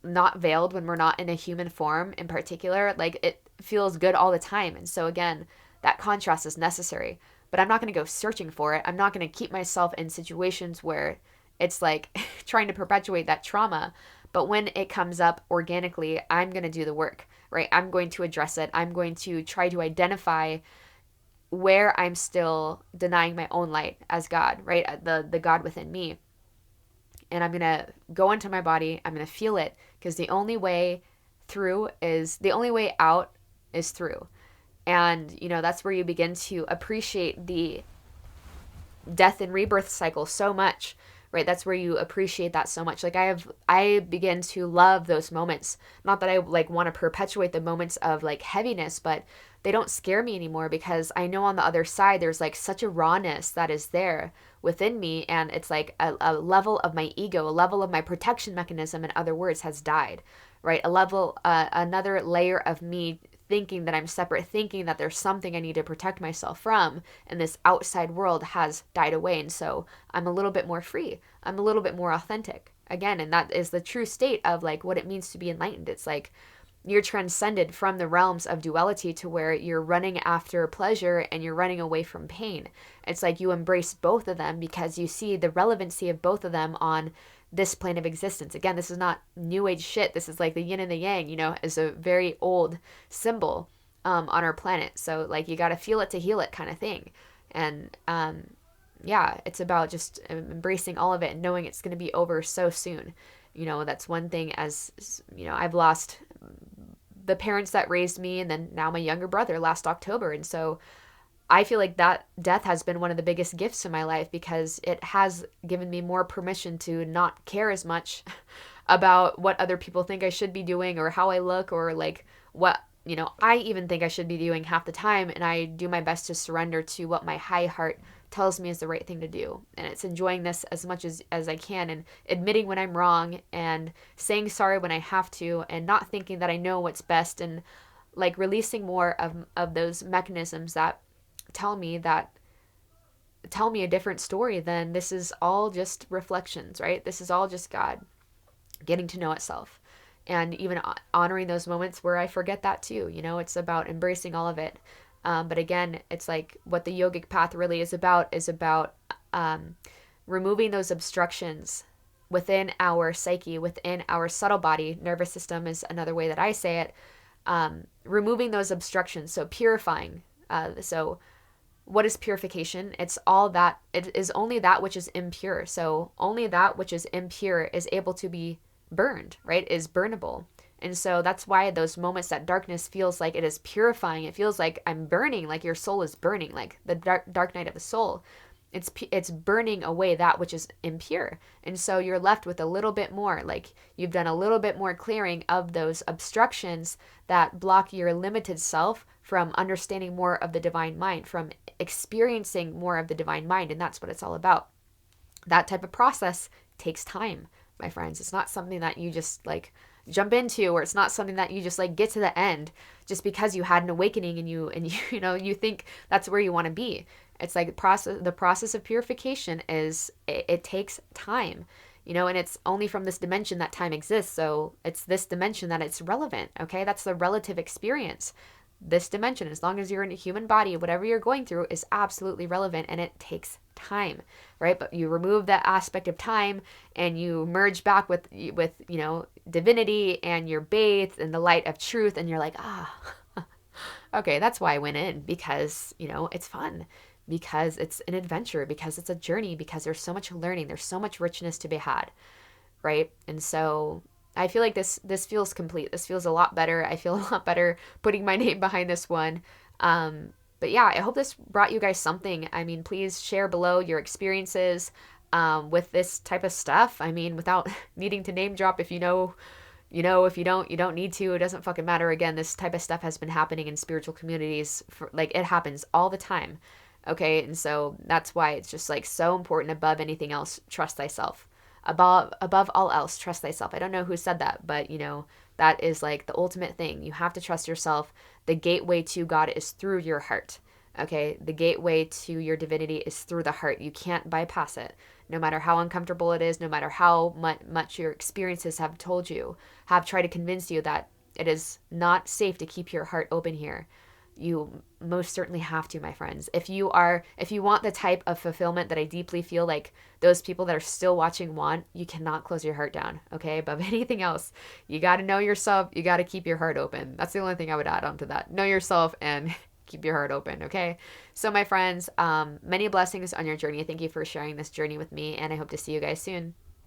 [SPEAKER 1] not veiled, when we're not in a human form in particular, like, it feels good all the time. And so again, that contrast is necessary, but I'm not going to go searching for it. I'm not going to keep myself in situations where it's like trying to perpetuate that trauma. But when it comes up organically, I'm going to do the work, right? I'm going to address it. I'm going to try to identify where I'm still denying my own light as God, right? The God within me. And I'm going to go into my body. I'm going to feel it, because the only way out is through. And, that's where you begin to appreciate the death and rebirth cycle so much, right? That's where you appreciate that so much. Like, I begin to love those moments. Not that I like want to perpetuate the moments of like heaviness, but they don't scare me anymore, because I know on the other side, there's like such a rawness that is there within me. And it's like a level of my ego, a level of my protection mechanism, in other words, has died, right? Another layer of me thinking that I'm separate, thinking that there's something I need to protect myself from in this outside world has died away. And so I'm a little bit more free. I'm a little bit more authentic again. And that is the true state of like what it means to be enlightened. It's like you're transcended from the realms of duality to where you're running after pleasure and you're running away from pain. It's like you embrace both of them because you see the relevancy of both of them on this plane of existence. Again, this is not new age shit. This is like the yin and the yang, is a very old symbol on our planet. So like you got to feel it to heal it kind of thing. And yeah, it's about just embracing all of it and knowing it's going to be over so soon. That's one thing. As I've lost the parents that raised me, and then now my younger brother last October. And so I feel like that death has been one of the biggest gifts in my life, because it has given me more permission to not care as much about what other people think I should be doing or how I look or like what, I even think I should be doing half the time. And I do my best to surrender to what my high heart tells me is the right thing to do. And it's enjoying this as much as I can, and admitting when I'm wrong and saying sorry when I have to, and not thinking that I know what's best, and like releasing more of those mechanisms that tell me a different story than this is all just reflections, right? This is all just God getting to know itself, and even honoring those moments where I forget that too. It's about embracing all of it. But again, it's like what the yogic path really is about removing those obstructions within our psyche, within our subtle body. Nervous system is another way that I say it. Removing those obstructions, so purifying. So what is purification? It is only that which is impure. So only that which is impure is able to be burned, right? Is burnable. And so that's why those moments that darkness feels like it is purifying. It feels like I'm burning, like your soul is burning, like the dark night of the soul it's burning away that which is impure. And so you're left with a little bit more, like you've done a little bit more clearing of those obstructions that block your limited self from understanding more of the divine mind, from experiencing more of the divine mind. And that's what it's all about. That type of process takes time, my friends. It's not something that you just like jump into, or it's not something that you just like get to the end just because you had an awakening and you know you think that's where you want to be. It's like the process of purification is it takes time, you know, and it's only from this dimension that time exists. So it's this dimension that it's relevant. Okay, that's the relative experience. This dimension, as long as you're in a human body, whatever you're going through is absolutely relevant, and it takes time, right? But you remove that aspect of time and you merge back with you know, divinity, and you're bathed in the light of truth, and you're like, okay, that's why I went in, because, you know, it's fun, because it's an adventure, because it's a journey, because there's so much learning, there's so much richness to be had, right? And so I feel like this feels complete. This feels a lot better. I feel a lot better putting my name behind this one. But yeah, I hope this brought you guys something. I mean, please share below your experiences with this type of stuff. I mean, without needing to name drop. If you know, you know. If you don't need to. It doesn't fucking matter. Again, this type of stuff has been happening in spiritual communities for, like, it happens all the time. Okay, and so that's why it's just like so important. Above anything else, trust thyself. Above all else, trust thyself. I don't know who said that, but you know, that is like the ultimate thing. You have to trust yourself. The gateway to God is through your heart. Okay, the gateway to your divinity is through the heart. You can't bypass it. No matter how uncomfortable it is, no matter how much your experiences have told you, have tried to convince you that it is not safe to keep your heart open here. You most certainly have to, my friends. If you want the type of fulfillment that I deeply feel like those people that are still watching want, you cannot close your heart down, okay? Above anything else, you got to know yourself. You got to keep your heart open. That's the only thing I would add on to that. Know yourself and keep your heart open, okay? So my friends, many blessings on your journey. Thank you for sharing this journey with me, and I hope to see you guys soon.